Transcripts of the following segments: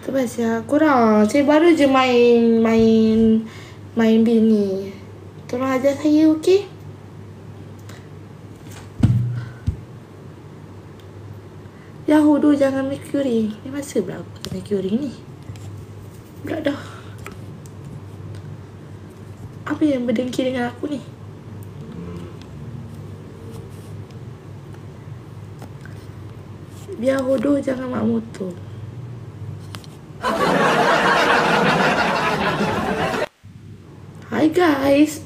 Tu pasal korang. Saya baru je main bini. Tolong ajar saya, okey? Yahudu jangan Mercury. Ni masa pula aku pakai Mercury ni. Berat dah. Apa yang berdengki dengan aku ni? Biar hodoh jangan mak motor. Hi guys.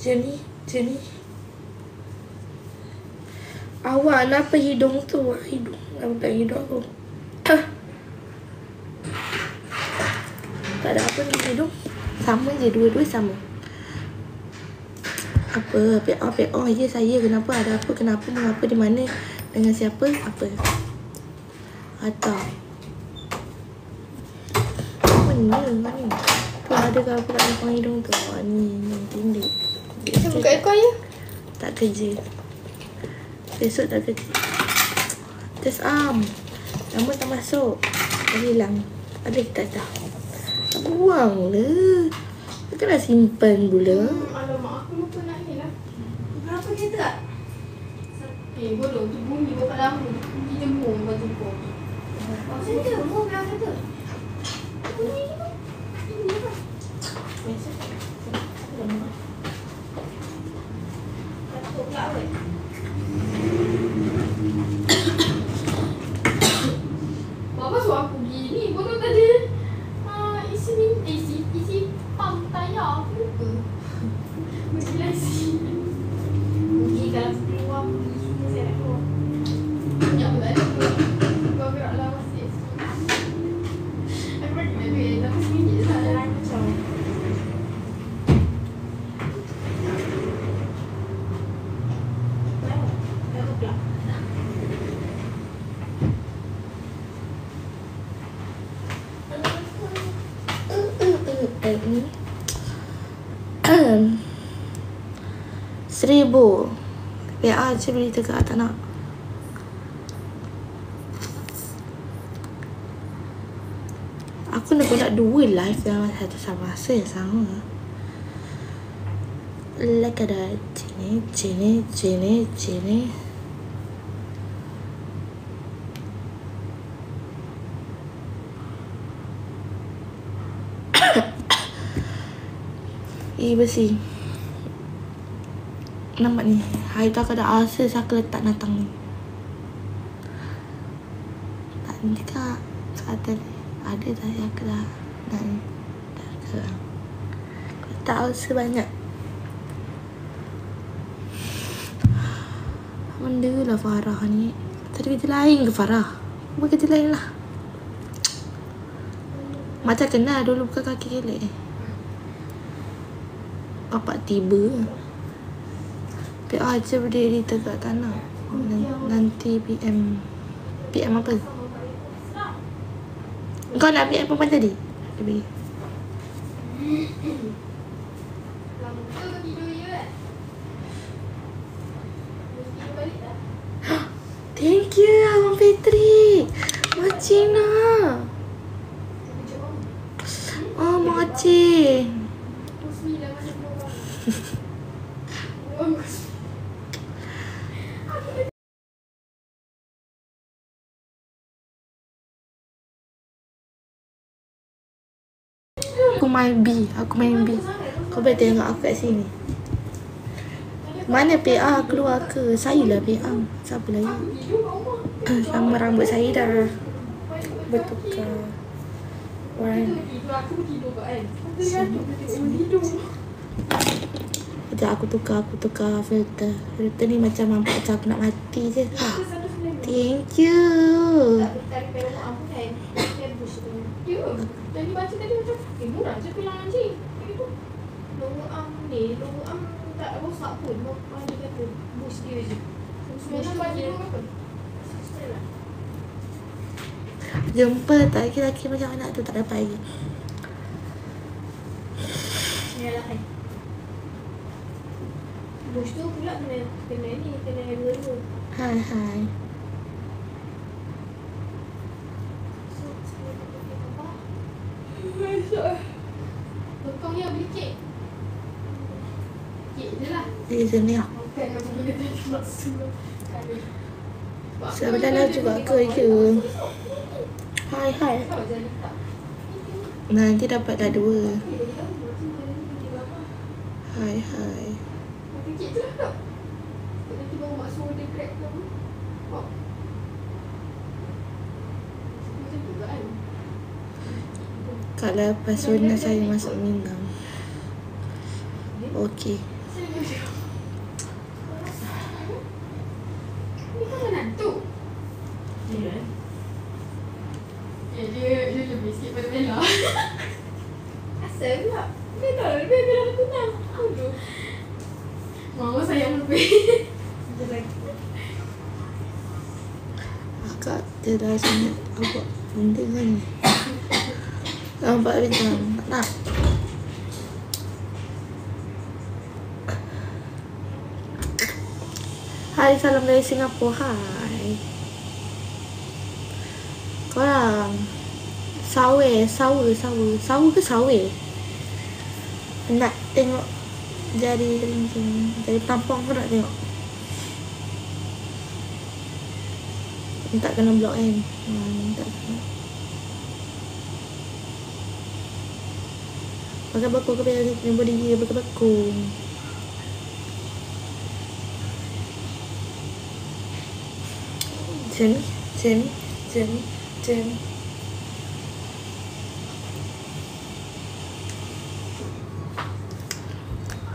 Jenny. Awak kenapa hidung tu? Hidung aku. Tak ada apa dengan hidung. Sama je, dua-dua sama. Apa? PO je saya. Kenapa? Ada apa? Kenapa? Mengapa? Di mana? Dengan siapa? Apa? Atau mana? Tu ada ke apa kat belakang hidung tu? Ni tindik. Saya buka aircon je. Tak kerja. Besok tak kerja. Just nama tak masuk. Dah hilang. Ada kita dah. Buang lah. Takkanlah simpan pula. Alamak, aku lupa nak ni lah. Berapa kereta tak? Bodoh. Tu bunyi bapak lama. Pergi jemur baju kau. Macam tu? Mau biar kereta? Bunyi ni pun. Ini apa? Biasa. Takut pula awet. Bapa suruh aku gini. Bodoh tadi. Isi pump tayar aku lupa. Berjelasi. Pergi kalau keluar pergi. Saya nak keluar. Banyak pula ada keluar. Kau geraklah masih. Aku bagi nak duit. Tapi RM1 je tak ada lain macam. Takut pula. RM1,000 PA je beli tegak, tak nak. Aku nak buat 2 live dalam satu sama masa yang sama. Like ada Cini. Bersih. Nampak ni. Hari tu aku ada ulcer, aku letak natang ni. Tak ni kak. Kata ni. Ada dah aku dah. Dah ni. Dah ke. Letak ulcer banyak. Benda lah Farah ni. Tadi kerja lain ke Farah? Buat kerja lain lah. Macam kenal dulu buka kaki kelek. Bapak tiba. PA je berdiri tegak tanah. Nanti PM apa? Kau nak PM perempuan tadi? Dia beri. Thank you Abang Patrick. Macina. Oh Makcik. Aku main B. Kau boleh tengok aku kat sini. Mana PA keluar ke? Saya lah PA. Siapa lagi? Sama rambut saya dah bertukar warna. Sekejap aku tukar filter. Filter ni macam nampak macam aku nak mati je. Thank you. Tadi baca tadi macam murah je bilangan je. Itu logo am tak rosak pun. Dia kata boost dia je. Sebenarnya bagi dia apa? Jumpa tak laki-laki macam anak tu tak dapat lagi. Yalah kan. Push tu pula kena dua-dua. Hai. So, saya pakai apa? Masuk. Potong ya beli kek. Kek je lah. Di sini ya. Bukan apa benda tadi maksud. Sebenarnya juga kerja. Hai. Kau jadi tak? Nanti dapatlah 2. Hai. Pakai kek je lah tak? Nanti bawa mak suruh dia grab ke apa? Oh. Macam tu kan? Kak lepas sunat saya masuk Minang. Okey. Ni kan menantu. Ya. Dia lebih sikit pada Bella. Asal pula. Bella dah kenal. Aduh. Mama sayang lebih. Akak dia dah sunat awak penting kan ni. Nampak bintang. Nak. Hai, salam dari Singapura. Hai. Korang sawe ke sawe? Nak tengok jari tampang pun nak tengok. Tak kena blok kan. Tak kena. Pakai baku ke biar jumpa dia pakai baku. Sini.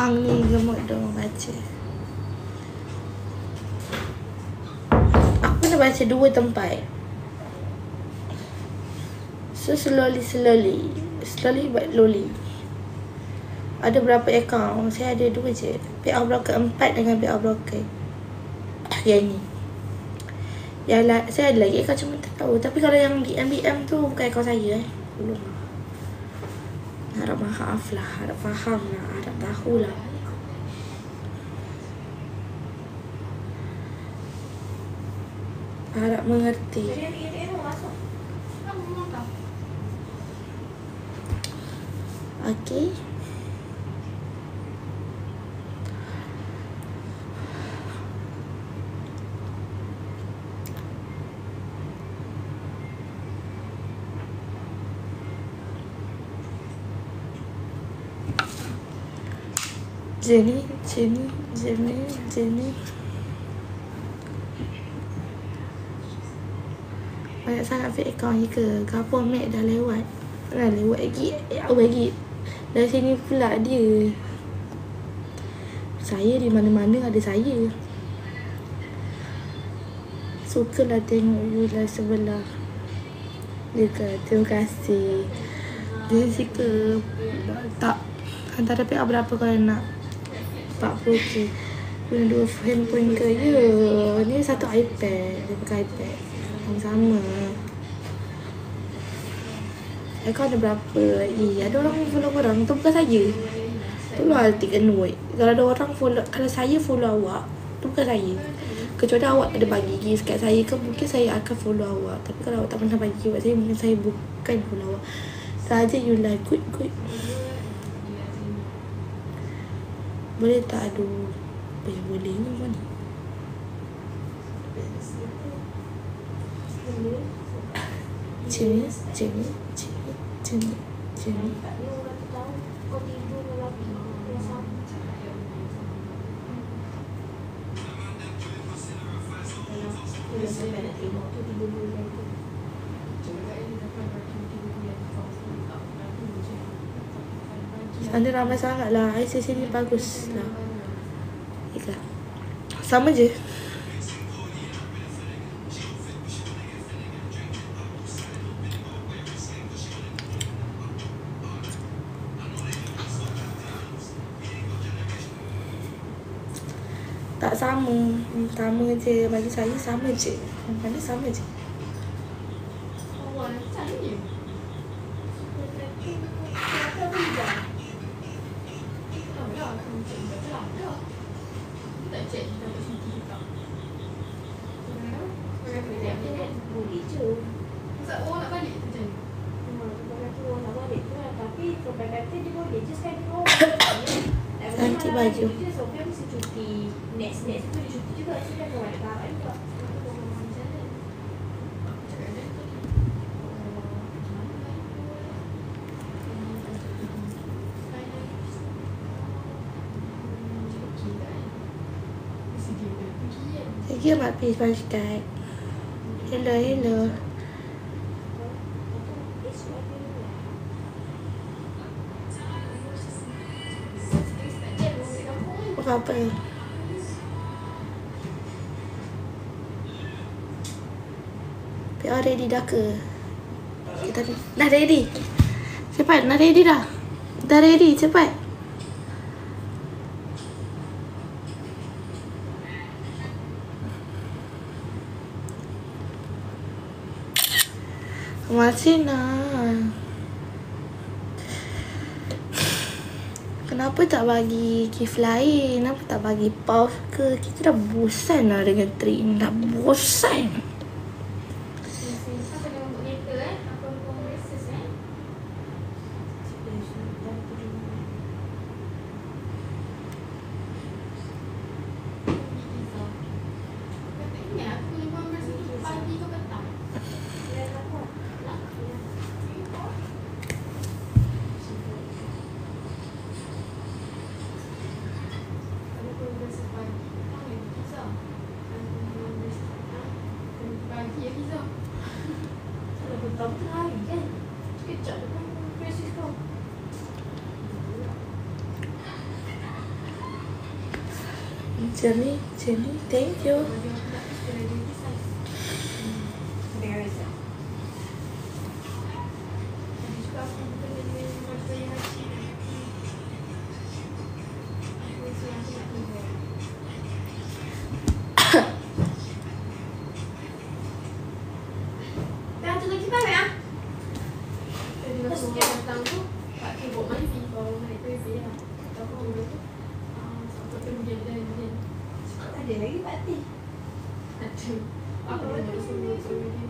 Ang ni gemuk dong baca. Aku nak baca 2 tempat. So slowly but slowly. Ada berapa akaun? Saya ada 2 je. PA broker 4 dengan PA broker yang ni. Saya ada lagi akaun cuma tak tahu. Tapi kalau yang di MBM tu bukan akaun saya belum. Harap maaf lah, harap faham lah, harap tahu lah. Harap mengerti. Okey. Jenny. Banyak sangat fake account je ke? Kapur Mac dah lewat. Dah lewat lagi. Dari sini pula dia. Saya di mana-mana ada saya. Sukalah tengok you lah sebelah. Dia kata terima kasih. Dia suka tak. Antara PA berapa kalau nak? 40k. Guna 2 handphone ke? Ya. Ni satu iPad. Dia pakai iPad sama. Kau ada berapa? Ada orang follow korang. Tu bukan saya. Tu lah arti annoyed. Kalau ada orang follow, kalau saya follow awak, tu bukan saya. Kecuali awak ada bagi gift kat saya ke, mungkin saya akan follow awak. Tapi kalau awak tak pernah bagi buat saya, mungkin saya bukan follow awak. Saja you like good. Boleh tak? Aduh. Boleh ni mana? Cini. Anda ramai sangat lah. ICC ni bagus lah. Sama je. Tak sama. Sama je. Bagi saya sama je. Mana sama je. baju. Dia Sofia mesti cuti. Next tu dia cuti juga. So dia akan ada karat juga. Lagi mak pergi sponge card. Hello. Apa? PR ready dah ke? Kita dah ready. Cepat, dah ready dah. Dah ready, cepat. Masih nak. Kenapa tak bagi gift lain? Kenapa tak bagi puff ke? Kita dah bosan lah dengan trip ni. Dah bosan. Jenny, thank you. Ada lagi Pak Teh. Ada. Apa yang nak suruh